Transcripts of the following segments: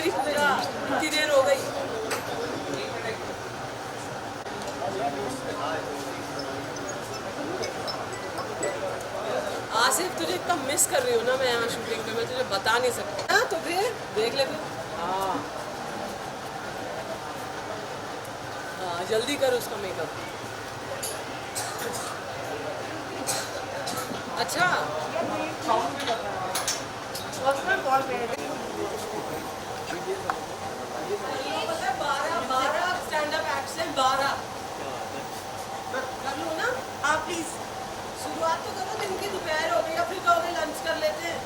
मेरी पूजा इतनी देर हो गई। आसिफ तुझे इतना मिस कर रही हूँ ना मैं यहाँ शूटिंग में, मैं तुझे बता नहीं सकती। हाँ तो फिर देख ले फिर। हाँ हाँ जल्दी कर उसका मेकअप। अच्छा पता है 12 स्टैंड अप एक्ट्स हैं, 12 कर लो ना। हाँ प्लीज शुरुआत तो करो, दिन की दोपहर हो गई या फिर कहोगे लंच कर लेते हैं।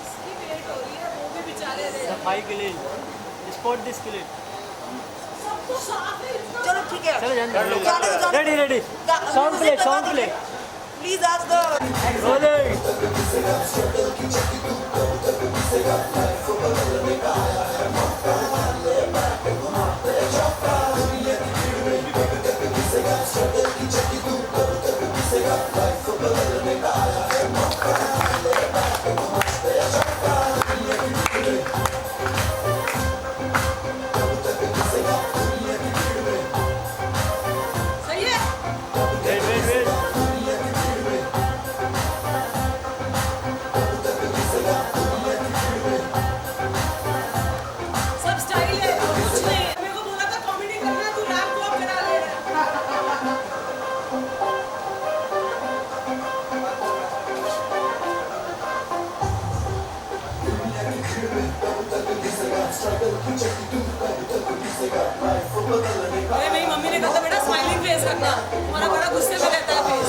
इसकी वेट हो रही है, वो भी बेचारे सफाई के लिए, स्पॉट डिस्क के लिए। सबको साफ है इतना। चलो ठीक है, चलो ready ready, song play please आज द रोलिंग। सही है। वेट वेट वेट, सब स्टाइल है, कुछ नहीं है। मेरे को बोला था कॉमेडी करना है, तू रैप वॉक करा ले रहा है। अरे मेरी मम्मी ने कहा था बेटा स्माइलिंग फेस रखना, तुम्हारा बड़ा गुस्से में रहता है फेस।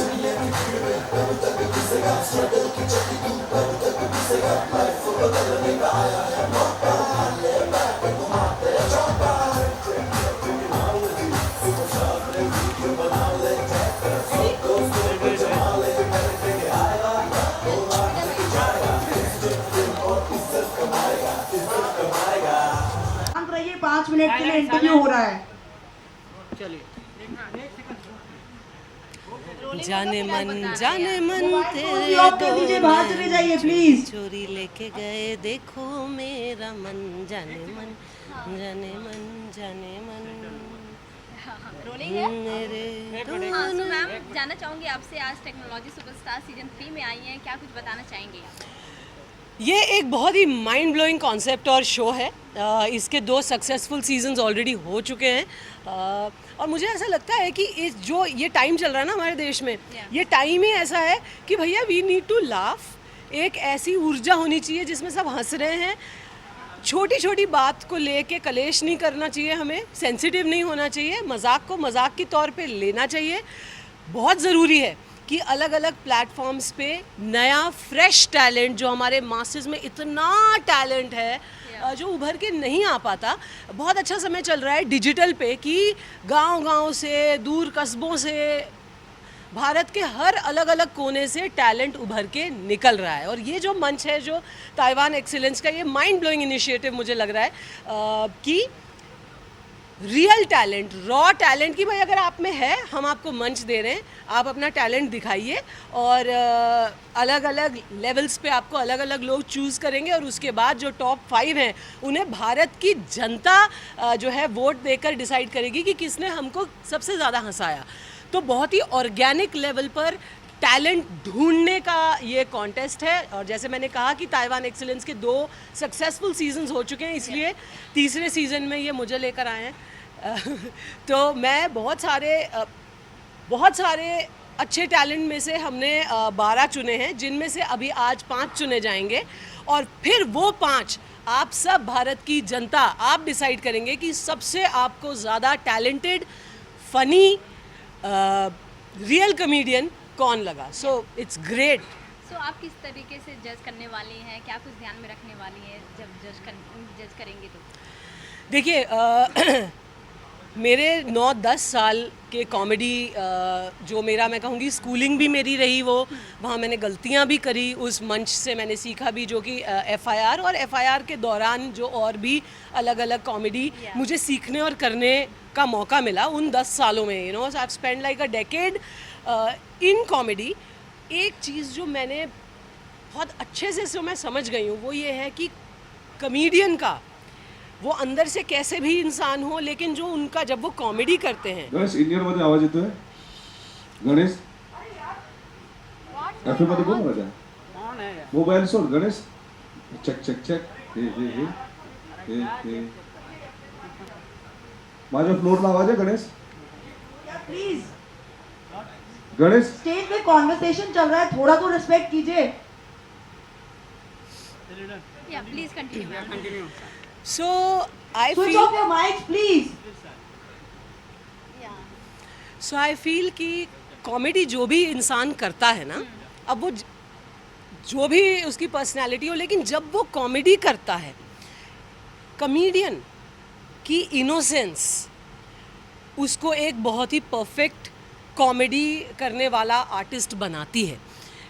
शांत रहिए, 5 मिनट के लिए इंटरव्यू हो रहा है। चलिए। जाने मन तेरे दीजिए, बाहर चले जाइए प्लीज। चोरी लेके गए देखो मेरा मन, जाने मन रोलिंग है। मेरे हाँ सो मैम जानना चाहूँगी आपसे, आज टेक्नोलॉजी सुपरस्टार सीजन 3 में आई हैं, क्या कुछ बताना चाहेंगे आप? ये एक बहुत ही माइंड ब्लोइंग कॉन्सेप्ट और शो है। इसके 2 सक्सेसफुल सीजन्स ऑलरेडी हो चुके हैं। और मुझे ऐसा लगता है कि ये टाइम चल रहा है ना हमारे देश में, ये टाइम ही ऐसा है कि भैया वी नीड टू लाफ। एक ऐसी ऊर्जा होनी चाहिए जिसमें सब हंस रहे हैं। छोटी छोटी बात को लेके कलेश नहीं करना चाहिए, हमें सेंसिटिव नहीं होना चाहिए, मजाक को मजाक के तौर पे लेना चाहिए। बहुत ज़रूरी है कि अलग अलग प्लेटफॉर्म्स पे नया फ्रेश टैलेंट, जो हमारे मासेस में इतना टैलेंट है जो उभर के नहीं आ पाता। बहुत अच्छा समय चल रहा है डिजिटल पे कि गांव-गांव से, दूर कस्बों से, भारत के हर अलग अलग कोने से टैलेंट उभर के निकल रहा है। और ये जो मंच है, जो ताइवान एक्सीलेंस का ये माइंड ब्लोइंग इनिशिएटिव मुझे लग रहा है कि रियल टैलेंट, रॉ टैलेंट की भाई अगर आप में है, हम आपको मंच दे रहे हैं, आप अपना टैलेंट दिखाइए। और अलग अलग लेवल्स पे आपको अलग अलग लोग चूज़ करेंगे और उसके बाद जो टॉप 5 हैं उन्हें भारत की जनता जो है वोट देकर डिसाइड करेगी कि किसने हमको सबसे ज़्यादा हंसाया। तो बहुत ही ऑर्गेनिक लेवल पर टैलेंट ढूंढने का ये कॉन्टेस्ट है। और जैसे मैंने कहा कि ताइवान एक्सीलेंस के 2 सक्सेसफुल सीजन्स हो चुके हैं, इसलिए तीसरे सीज़न में ये मुझे लेकर आए हैं। तो मैं बहुत सारे अच्छे टैलेंट में से हमने 12 चुने हैं, जिनमें से अभी आज 5 चुने जाएंगे। और फिर वो 5 आप सब भारत की जनता आप डिसाइड करेंगे कि सबसे आपको ज़्यादा टैलेंटेड, फनी, रियल कॉमेडियन कौन लगा। So it's great. सो आप किस तरीके से जज करने वाली हैं, क्या कुछ ध्यान में रखने वाली हैं जब जज करेंगे तो? देखिए मेरे 9-10 साल के कॉमेडी जो मेरा, मैं कहूँगी स्कूलिंग भी मेरी रही, वो वहाँ मैंने गलतियाँ भी करी, उस मंच से मैंने सीखा भी, जो कि FIR, और FIR के दौरान जो और भी अलग अलग कॉमेडी मुझे सीखने और करने का मौका मिला उन 10 सालों में। You know, I have spend like a decade in comedy एक चीज़ जो मैंने बहुत अच्छे से जो मैं समझ गई हूँ वो ये है कि कॉमेडियन का वो अंदर से कैसे भी इंसान हो, लेकिन जो उनका जब वो कॉमेडी करते हैं गणेश इंडियन मध्ये आवाज येतोय. गणेश एफ मध्ये बोल राजा. मोबाईल सोड गणेश. Check check check. हे माझ्या फ्लोरला आवाज आहे गणेश. प्लीज गणेश स्टेज में कॉन्वर्सेशन चल रहा है, थोड़ा तो रिस्पेक्ट कीजिए. या please continue. So I switch feel off your mics please. So I feel कि कॉमेडी जो भी इंसान करता है ना, अब वो जो भी उसकी पर्सनालिटी हो, लेकिन जब वो कॉमेडी करता है, कॉमेडियन की इनोसेंस उसको एक बहुत ही परफेक्ट कॉमेडी करने वाला आर्टिस्ट बनाती है.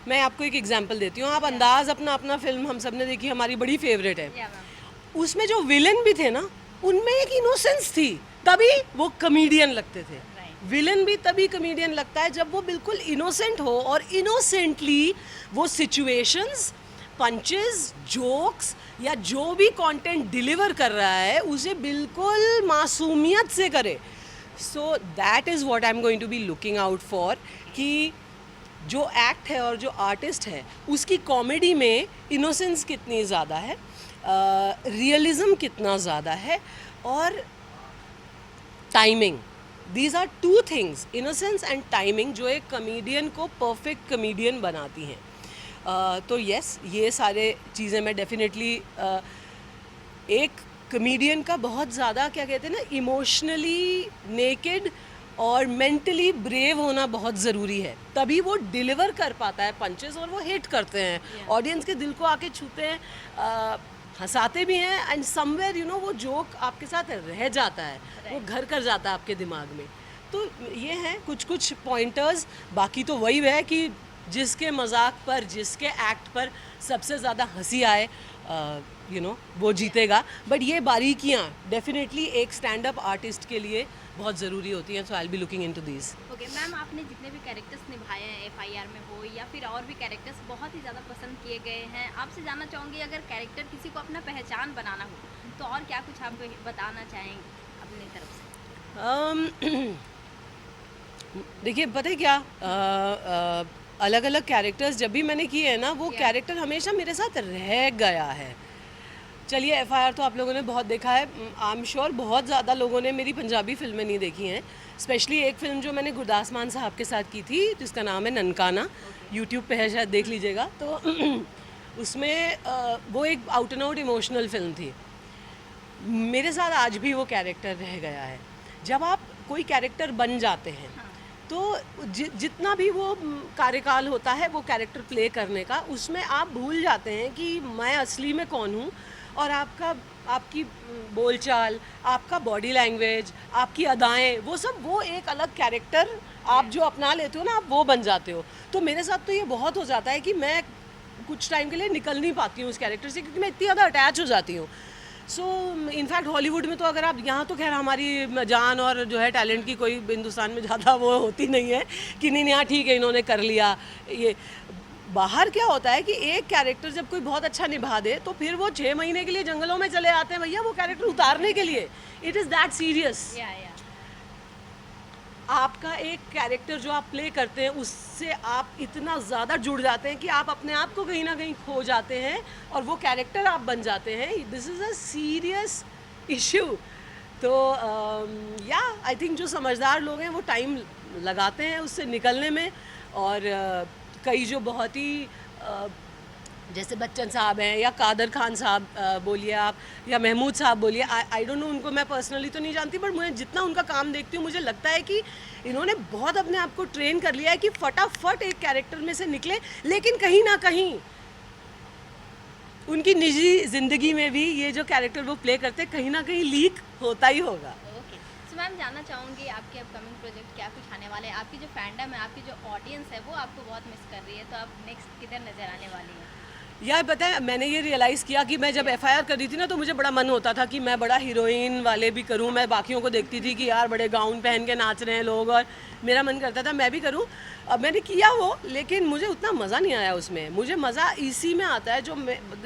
मैं आपको एक एग्जांपल देती हूँ. आप अंदाज अपना फिल्म हम सब ने देखी, हमारी बड़ी फेवरेट है. या मैम. उसमें जो विलन भी थे ना, उनमें एक इनोसेंस थी, तभी वो कॉमेडियन लगते थे. विलन भी तभी कॉमेडियन लगता है जब वो बिल्कुल इनोसेंट हो और इनोसेंटली वो सिचुएशंस, पंचेस, जोक्स या जो भी कंटेंट डिलीवर कर रहा है उसे बिल्कुल मासूमियत से करे. So that is what I am going to be looking out for, कि जो एक्ट है और जो आर्टिस्ट है उसकी कॉमेडी में इनोसेंस कितनी ज़्यादा है, रियलिज्म कितना ज़्यादा है, और timing. These are two things, innocence and timing, जो एक कॉमेडियन को परफेक्ट कॉमेडियन बनाती हैं. तो यस, ये सारे चीज़ें मैं डेफिनेटली एक कॉमेडियन का बहुत ज़्यादा क्या कहते हैं ना, इमोशनली नेकेड और मेंटली ब्रेव होना बहुत ज़रूरी है, तभी वो डिलीवर कर पाता है पंचेस और वो हिट करते हैं, ऑडियंस के दिल को आके छूते हैं, हंसाते भी हैं, एंड समवेयर यू नो वो जोक आपके साथ रह जाता है, वो घर कर जाता है आपके दिमाग में. तो ये हैं कुछ कुछ पॉइंटर्स. बाकी तो वही है कि जिसके मजाक पर, जिसके एक्ट पर सबसे ज़्यादा हंसी आए, यू नो, वो जीतेगा. बट ये बारीकियाँ डेफिनेटली एक स्टैंड अप आर्टिस्ट के लिए बहुत ज़रूरी होती हैं. So I will be looking into these. Okay ma'am, आपने जितने भी कैरेक्टर्स निभाए हैं FIR में हो या फिर और भी कैरेक्टर्स बहुत ही ज़्यादा पसंद किए गए हैं. आपसे जानना चाहूँगी, अगर कैरेक्टर किसी को अपना पहचान बनाना हो तो और क्या कुछ आप बताना चाहेंगे अपनी तरफ से? देखिए, पता है क्या, अलग अलग कैरेक्टर्स जब भी मैंने किए हैं ना, वो कैरेक्टर हमेशा मेरे साथ रह गया है. चलिए, FIR तो आप लोगों ने बहुत देखा है. आई एम श्योर बहुत ज़्यादा लोगों ने मेरी पंजाबी फिल्में नहीं देखी हैं. स्पेशली एक फ़िल्म जो मैंने गुरदास मान साहब के साथ की थी, जिसका नाम है ननकाना, यूट्यूब पे है, शायद देख लीजिएगा. तो उसमें वो एक out and out emotional film थी. मेरे साथ आज भी वो कैरेक्टर रह गया है. जब आप कोई कैरेक्टर बन जाते हैं तो जितना भी वो कार्यकाल होता है वो कैरेक्टर प्ले करने का, उसमें आप भूल जाते हैं कि मैं असली में कौन हूँ, और आपकी बोलचाल, आपका बॉडी लैंग्वेज, आपकी अदाएं, वो सब वो एक अलग कैरेक्टर आप जो अपना लेते हो ना, आप वो बन जाते हो. तो मेरे साथ तो ये बहुत हो जाता है कि मैं कुछ टाइम के लिए निकल नहीं पाती हूँ उस कैरेक्टर से, क्योंकि मैं इतनी ज़्यादा अटैच हो जाती हूँ. सो इनफैक्ट हॉलीवुड में तो अगर आप, यहाँ तो खैर हमारी जान और जो है टैलेंट की कोई हिंदुस्तान में ज़्यादा वो होती नहीं है कि नहीं यहाँ ठीक है इन्होंने कर लिया. ये बाहर क्या होता है कि एक कैरेक्टर जब कोई बहुत अच्छा निभा दे तो फिर वो 6 महीने के लिए जंगलों में चले आते हैं भैया वो कैरेक्टर उतारने के लिए. It is that serious. आपका एक कैरेक्टर जो आप प्ले करते हैं उससे आप इतना ज़्यादा जुड़ जाते हैं कि आप अपने आप को कहीं ना कहीं खो जाते हैं और वो कैरेक्टर आप बन जाते हैं. This is a serious issue. तो या आई थिंक जो समझदार लोग हैं वो टाइम लगाते हैं उससे निकलने में. और कई जो बहुत ही जैसे बच्चन साहब हैं या कादर खान साहब बोलिए आप, या महमूद साहब बोलिए, आई डोंट नो, उनको मैं पर्सनली तो नहीं जानती, बट मुझे जितना उनका काम देखती हूँ मुझे लगता है कि इन्होंने बहुत अपने आप को ट्रेन कर लिया है कि फटाफट एक कैरेक्टर में से निकले, लेकिन कहीं ना कहीं उनकी निजी ज़िंदगी में भी ये जो कैरेक्टर वो प्ले करते कहीं ना कहीं लीक होता ही होगा. ओके, सो मैम जानना चाहूँगी आपके अपकमिंग प्रोजेक्ट क्या कुछ आने वाले हैं? आपकी जो फैंडम है, आपकी जो ऑडियंस है वो आपको बहुत मिस कर रही है, तो आप नेक्स्ट किधर नज़र आने वाली हैं? यार पता है मैंने ये रियलाइज़ किया कि मैं जब एफआईआर कर रही थी ना तो मुझे बड़ा मन होता था कि मैं बड़ा हीरोइन वाले भी करूं। मैं बाकियों को देखती थी कि यार बड़े गाउन पहन के नाच रहे हैं लोग और मेरा मन करता था मैं भी करूं। अब मैंने किया वो, लेकिन मुझे उतना मज़ा नहीं आया उसमें। मुझे मज़ा इसी में आता है जो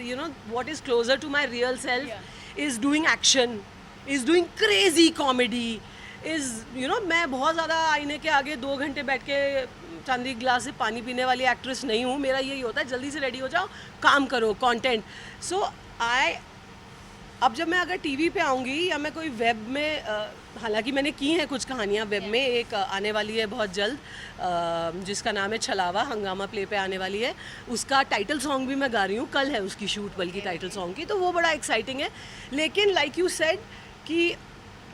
you know what is closer to my real self is doing action, is doing crazy comedy, is you know मैं बहुत ज़्यादा आईने के आगे 2 घंटे बैठ के चांदी गिलास से पानी पीने वाली एक्ट्रेस नहीं हूँ। मेरा यही होता है जल्दी से रेडी हो जाओ, काम करो, कंटेंट। सो अब जब मैं अगर टीवी पे आऊँगी या मैं कोई वेब में हालांकि मैंने की हैं कुछ कहानियाँ वेब में, एक आने वाली है बहुत जल्द जिसका नाम है छलावा, हंगामा प्ले पे आने वाली है। उसका टाइटल सॉन्ग भी मैं गा रही हूँ, कल है उसकी शूट बल्कि टाइटल सॉन्ग की, तो वो बड़ा एक्साइटिंग है। लेकिन लाइक यू सेड कि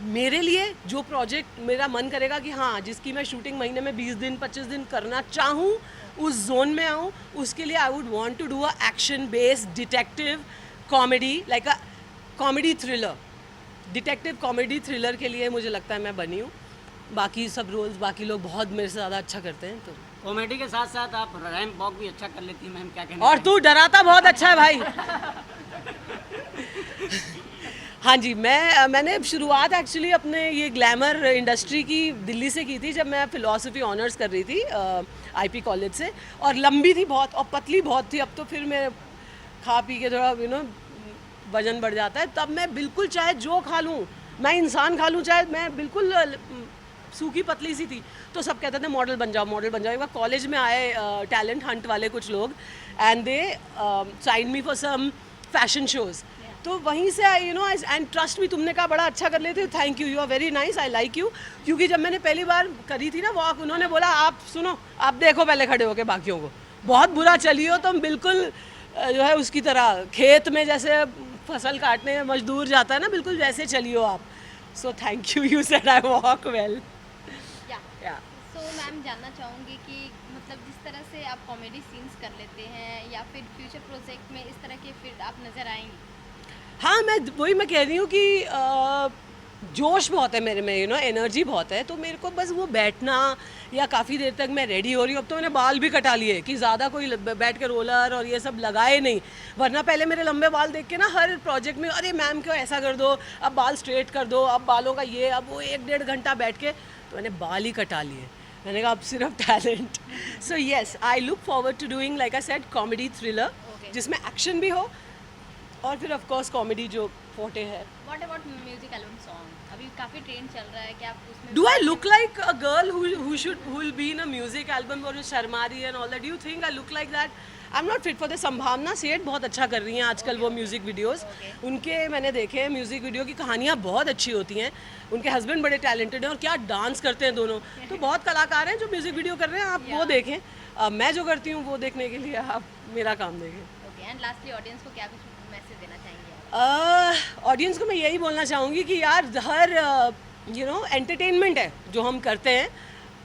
मेरे लिए जो प्रोजेक्ट मेरा मन करेगा कि हाँ जिसकी मैं शूटिंग महीने में 20 दिन 25 दिन करना चाहूँ, उस जोन में आऊँ, उसके लिए I would want to do a action based detective comedy, like a comedy thriller. Detective comedy thriller के लिए मुझे लगता है मैं बनी हूँ। बाकी सब रोल्स बाकी लोग बहुत मेरे से ज़्यादा अच्छा करते हैं। तो कॉमेडी के साथ साथ आप रैम वॉक भी अच्छा कर लेती हैं मैम, क्या कहना और तू डराता बहुत अच्छा है भाई। हाँ जी, मैंने शुरुआत एक्चुअली अपने ये ग्लैमर इंडस्ट्री की दिल्ली से की थी जब मैं फ़िलासफ़ी ऑनर्स कर रही थी आईपी कॉलेज से, और लंबी थी बहुत और पतली बहुत थी। अब तो फिर मैं खा पी के थोड़ा यू नो वजन बढ़ जाता है। तब मैं बिल्कुल चाहे जो खा लूँ, मैं इंसान खा लूँ, चाहे मैं बिल्कुल सूखी पतली सी थी, तो सब कहते थे मॉडल बन जाओ, मॉडल बन जाओ। एक बार कॉलेज में आए टैलेंट हंट वाले कुछ लोग and they sign me for some fashion shows, तो वहीं से I you know and trust भी तुमने कहा बड़ा अच्छा कर लेते हो, thank you, you are very nice, I like you. क्योंकि जब मैंने पहली बार करी थी ना वॉक, उन्होंने बोला आप सुनो, आप देखो पहले खड़े होके बाकियों को, बहुत बुरा चली हो तुम, बिल्कुल जो है उसकी तरह खेत में जैसे फसल काटने में मजदूर जाता है ना, बिल्कुल वैसे चली हो आप। So thank you, you said I walk well. या सो मैम जानना चाहूँगी कि मतलब जिस तरह से आप कॉमेडी सीन्स कर लेते हैं या फिर फ्यूचर प्रोजेक्ट में इस तरह के फिर आप नज़र आएंगी? हाँ, मैं कह रही हूँ कि जोश बहुत है मेरे में, यू नो एनर्जी बहुत है, तो मेरे को बस वो बैठना या काफ़ी देर तक मैं रेडी हो रही हूँ। अब तो मैंने बाल भी कटा लिए कि ज़्यादा कोई बैठ के रोलर और ये सब लगाए नहीं, वरना पहले मेरे लंबे बाल देख के ना हर प्रोजेक्ट में अरे मैम क्यों ऐसा कर दो, अब बाल स्ट्रेट कर दो, अब बालों का ये, अब वो 1-1.5 घंटा बैठ के, तो मैंने बाल ही कटा लिए। मैंने कहा अब सिर्फ talent. So yes, I look forward to doing like I said comedy thriller जिसमें एक्शन भी हो और फिर ऑफ कोर्स कॉमेडी जो फोटे है। What about music album song? अभी काफ़ी ट्रेंड चल रहा है कि आप उसमें Do I look like a girl who will be in a music album or Sharma रही and all that? Do you think I look like that? I'm not fit for this. संभावना सेठ बहुत अच्छा कर रही हैं आजकल वो म्यूज़िक वीडियोस। उनके मैंने देखे हैं म्यूज़िक वीडियो की कहानियाँ बहुत अच्छी होती हैं। उनके हस्बैंड बड़े टैलेंटेड हैं और क्या डांस करते हैं दोनों, तो बहुत कलाकार हैं जो म्यूज़िक वीडियो कर रहे हैं, आप वो देखें। मैं जो करती हूँ वो देखने के लिए आप मेरा काम देखें। ओके, एंड लास्टली ऑडियंस को क्या कुछ मैसेज देना चाहेंगे? ऑडियंस को मैं यही बोलना चाहूँगी कि यार हर यू नो एंटरटेनमेंट है जो हम करते हैं,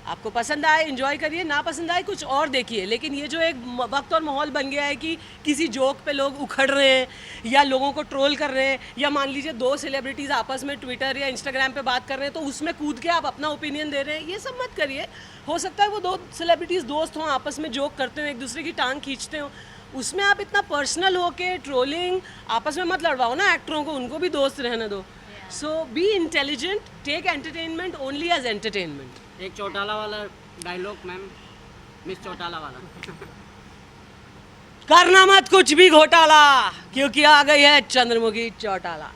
आपको पसंद आए इंजॉय करिए, ना पसंद आए कुछ और देखिए। लेकिन ये जो एक वक्त और माहौल बन गया है कि किसी जोक पे लोग उखड़ रहे हैं या लोगों को ट्रोल कर रहे हैं, या मान लीजिए 2 सेलिब्रिटीज़ आपस में ट्विटर या इंस्टाग्राम पे बात कर रहे हैं तो उसमें कूद के आप अपना ओपिनियन दे रहे हैं, ये सब मत करिए। हो सकता है वो 2 सेलिब्रिटीज़ दोस्त हों, आपस में जोक करते हो, एक दूसरे की टांग खींचते हो, उसमें आप इतना पर्सनल हो के ट्रोलिंग आपस में मत लड़वाओ ना एक्टरों को, उनको भी दोस्त रहने दो। So be intelligent, take entertainment only as entertainment. एक चौटाला वाला डायलॉग मैम, मिस चौटाला वाला। करना मत कुछ भी घोटाला, क्योंकि आ गई है Chandramukhi Chautala.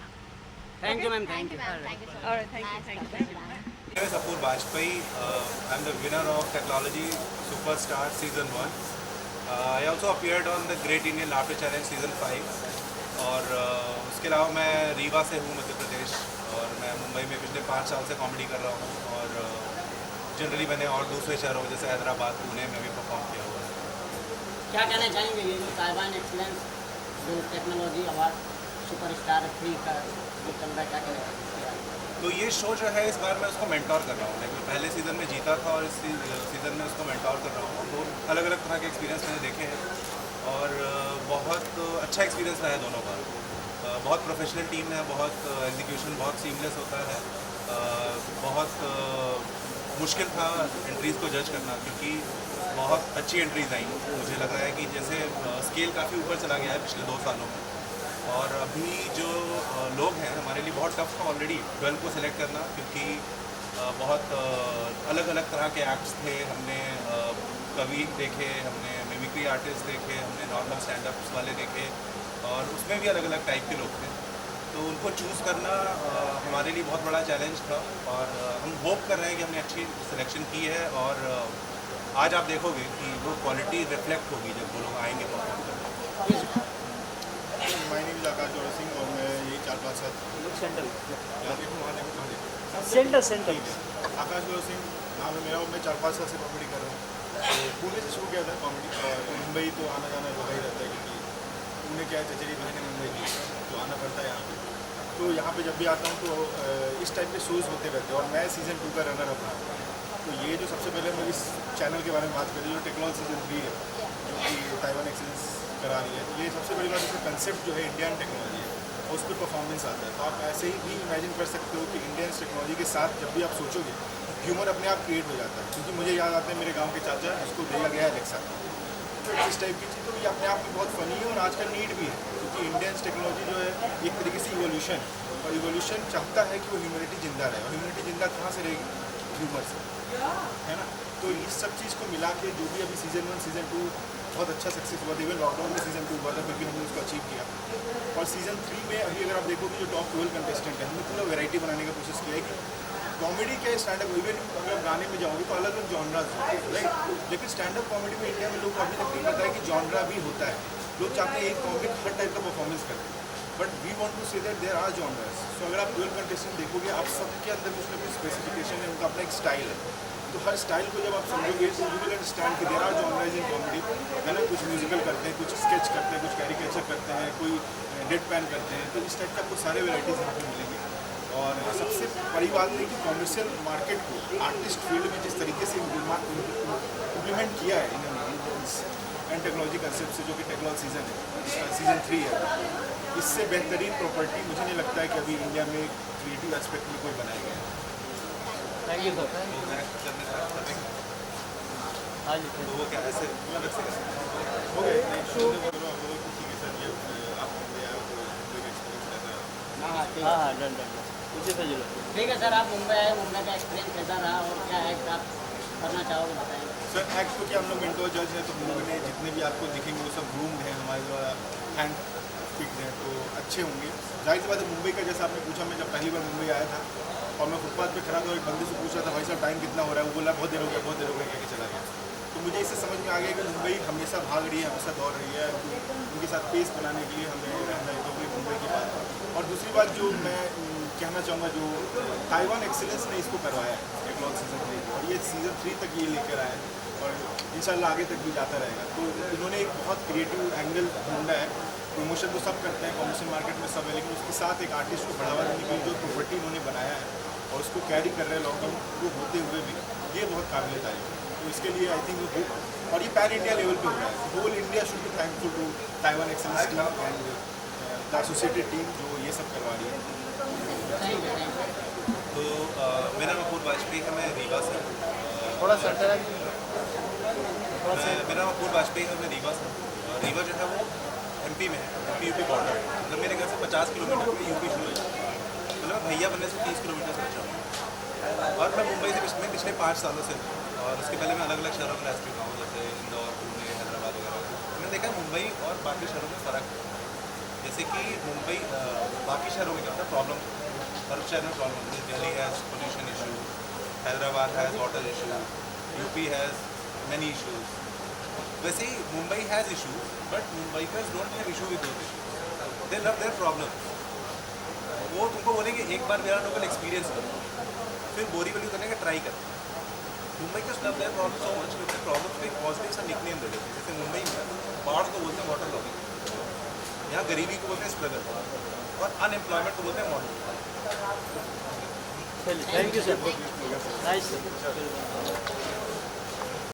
Thank you ma'am, thank you ma'am, thank you so much. My name is Apur Bajpai. I'm the winner of Technology Superstar Season 1. I also appeared on the Great Indian Laughter Challenge Season 5. और उसके अलावा मैं रीवा से हूँ, मध्य प्रदेश, और मैं मुंबई में पिछले 5 साल से कॉमेडी कर रहा हूँ। और जनरली मैंने और दूसरे शहरों जैसे हैदराबाद, पुणे में भी परफॉर्म किया हुआ है। क्या कहना चाहेंगे ये जो साहिबान एक्सीलेंस जो टेक्नोलॉजी अवार्ड सुपरस्टार 3 का जो चल रहा है, क्या कहना चाहेंगे? तो ये शो जो है इस बार मैं उसको मेंटोर कर रहा हूँ। मैं पहले सीज़न में जीता था और इस सीज़न में उसको मेंटोर कर रहा हूँ। तो अलग अलग तरह के एक्सपीरियंस मैंने देखे हैं और बहुत अच्छा एक्सपीरियंस रहा है दोनों का। बहुत प्रोफेशनल टीम है, बहुत एग्जीक्यूशन बहुत सीमलेस होता है, बहुत मुश्किल था एंट्रीज़ को जज करना, क्योंकि बहुत अच्छी एंट्रीज आई। मुझे लग रहा है कि जैसे स्केल काफ़ी ऊपर चला गया है पिछले 2 सालों में, और अभी जो लोग हैं हमारे लिए बहुत टफ था ऑलरेडी 12 को सिलेक्ट करना, क्योंकि बहुत अलग अलग तरह के एक्ट्स थे। हमने कवि देखे, हमने मिमिक्री आर्टिस्ट देखे, हमने नॉर्मल स्टैंड अप्स वाले देखे, और उसमें भी अलग अलग टाइप के लोग थे। तो उनको चूज़ करना हमारे लिए बहुत बड़ा चैलेंज था, और हम होप कर रहे हैं कि हमने अच्छी सिलेक्शन की है, और आज आप देखोगे कि वो क्वालिटी रिफ्लेक्ट होगी जब वो लोग आएंगे परफॉर्म करने। माय नेम इज आकाश जोड़ा सिंह और मैं यही 4-5 साल सेंटर ठीक है। आकाश जोड़ा सिंह नाम है मेरा और मैं 4-5 साल से कॉमेडी कर रहा हूँ। तो पुणे से शुरू किया था कॉमेडी, और मुंबई तो आना जाना लगा ही रहता है, क्योंकि पुणे क्या है, चचेरी बहन है मुंबई की, तो आना पड़ता है यहाँ पे। तो यहाँ पे जब भी आता हूँ तो इस टाइप के शोज़ होते रहते हैं, और मैं सीज़न 2 का रनर अप रहा हूँ। तो ये जो सबसे पहले मैं इस चैनल के बारे में बात करें, जो टेक्नोलॉजी सीजन 3 है, जो कि ताइवान एक्सीलेंस करा रही है, तो ये सबसे बड़ी बात इसका कंसेप्ट जो है इंडियन टेक्नोलॉजी है, और उस पर परफॉर्मेंस आता है। तो आप ऐसे ही भी इमेजिन कर सकते हो कि इंडियन टेक्नोलॉजी के साथ जब भी आप सोचोगे, ह्यूमर अपने आप क्रिएट हो जाता है। क्योंकि मुझे याद आता है मेरे गाँव के चाचा, उसको दिया गया है एलेक्सा, तो इस टाइप की चीज़, तो ये अपने आप में बहुत फ़नी है और आजकल नीड भी है, क्योंकि इंडियन टेक्नोलॉजी जो है एक तरीके से इवोल्यूशन, और इवोल्यूशन चाहता है कि वो ह्यूमैनिटी जिंदा रहे, और ह्यूमैनिटी जिंदा कहाँ से रहेगी? ह्यूमर से, है ना। तो इस सब चीज़ को मिला के जो भी अभी सीज़न 1 सीज़न 2 बहुत अच्छा सक्सेस हुआ था, इवन लॉकडाउन में सीज़न 2 हुआ था, फिर भी हमने उसको अचीव किया। और सीज़न 3 में अभी अगर आप देखोगे जो टॉप 12 कंटेस्टेंट है, हमने पूरा वैरायटी बनाने की कोशिश किया है कि कॉमेडी क्या है, स्टैंड अप, इवन अगर आप गाने में जाओगे तो अलग अलग जॉनराज राइट, लेकिन स्टैंड अप कॉमेडी में इंडिया में लोग को अभी तक नहीं पता है कि जॉनरा भी होता है। लोग चाहते हैं एक कॉमेडी हर टाइप का परफॉर्मेंस करें, but we want to say that there are genres. So अगर आप 12 कंटेस्टेंट देखोगे, आप सबके अंदर कुछ ना कुछ स्पेसिफिकेशन है, उनका अपना एक स्टाइल है। तो हर स्टाइल को जब आप समझोगे तो यू विल अंडरस्टैंड कि there are genres in comedy, है ना। कुछ म्यूजिकल करते हैं, कुछ स्केच करते हैं, कुछ कैरिकेचर करते हैं, कोई डेड पैन करते हैं, तो इस टाइप के आपको सारे वेराइटीज़ यहाँ पे मिलेंगे। और सबसे बड़ी बात है कि कॉमर्शियल मार्केट को आर्टिस्ट फील्ड में जिस तरीके से इम्प्लीमेंट किया है इन्होंने एंड टेक्नोलॉजी कंसेप्ट से, जो कि टेक्नोलॉजी सीजन है, सीजन 3 है, इससे बेहतरीन प्रॉपर्टी मुझे नहीं लगता है कि अभी इंडिया में क्रिएटिव एस्पेक्ट में कोई बनाया गया है। Thank you sir. हाँ जी, तो वो क्या ऐसे अलग से हो गए ठीक है सर, ये आप मुंबई आए हो तो मुंबई का एक्सपीरियंस रहता है। हाँ हाँ डन डन उसी से जुड़ो। ठीक है सर, आप मुंबई आए, मुंबई का एक्सपीरियंस कैसा रहा और क्या एक्ट आप करना चाहोगे बताएंगे? सर एक्ट क्योंकि हम लोग मेंटोर जज हैं, तो हम लोगों ने जितने भी आपको दिखेंगे वो सब ग्रूम्ड हैं, हमारे द्वारा हैंड पिक्ड हैं, तो अच्छे होंगे। जाहिर सी बात है, मुंबई का जैसा आपने पूछा, मैं जब पहली बार मुंबई आया था और मैं फुटपाथ पे खड़ा था, एक बंदे से पूछ रहा था भाई साहब टाइम कितना हो रहा है, वो बोला बहुत देर हो गया, बहुत देर हो गया, कह के चला गया। तो मुझे इससे समझ में आ गया कि मुंबई हमेशा भाग रही है, हमेशा दौड़ रही है, उनके साथ पेस बनाने के लिए हमें रहना है, तो वही मुंबई की बात। और दूसरी बात जो मैं कहना चाहूँगा, जो ताइवान एक्सीलेंस ने इसको करवाया है टेक्नोलॉजी सीजन 3, और ये सीजन 3 तक ये लेकर आए, और इंशाल्लाह आगे तक भी जाता रहेगा। तो इन्होंने एक बहुत क्रिएटिव एंगल ढूंढा है। प्रमोशन तो सब करते हैं, कॉमर्शियल मार्केट में सब है, लेकिन उसके साथ एक आर्टिस्ट को बढ़ावा देने के लिए जो प्रॉपर्टी इन्होंने बनाया है और उसको कैरी कर रहे हैं लॉकडाउन को होते हुए भी, ये बहुत काबिल तारीफ है। तो इसके लिए आई थिंक वो, और ये पैन इंडिया लेवल पे हो रहा है, whole India should be thankful to Taiwan excellence team and the associated team जो ये सब करवा रही है। तो मेरा नाम अपूर्व वाजपेयी है, मैं रीवा से थोड़ा सेंटर है। मेरा नाम अपूर्व वाजपेयी है, मैं रीवा से। रीवा जो है वो MP में है, MP यूपी बॉर्डर। मतलब मेरे घर से 50 किलोमीटर में यूपी शुरू है, मतलब मैं भैया बनने से 30 किलोमीटर से बचा हूँ। और मैं मुंबई से पिछले 5 सालों से, और उसके पहले मैं अलग अलग शहरों में रह चुका हूँ, जैसे इंदौर, पुणे, हैदराबाद वगैरह। मैंने देखा मुंबई और बाकी शहरों में फ़र्क है। जैसे कि मुंबई बाकी शहरों में क्या होता है, प्रॉब्लम, हर शहर में प्रॉब्लम होती है। Delhi has pollution issue, Hyderabad has water issue, UP has many issues. वैसे ही Mumbai has issue, but Mumbaikars don't have issue with those issues, they love their problem. वो तुमको बोलेंगे एक बार मेरा लोकल एक्सपीरियंस करो, फिर बोरीवली करने का ट्राई करो। Mumbaikars love their problem so much, क्योंकि प्रॉब्लम को एक पॉजिटिव सा निकनेम दे देते हैं। जैसे मुंबई में बाढ़ को बोलते हैं वाटर लॉगिंग, यहाँ गरीबी को बोलते हैं स्ट्रगल, और अनएम्प्लॉयमेंट को बोलते हैं मॉडल। चलिए, thank you sir, nice sir.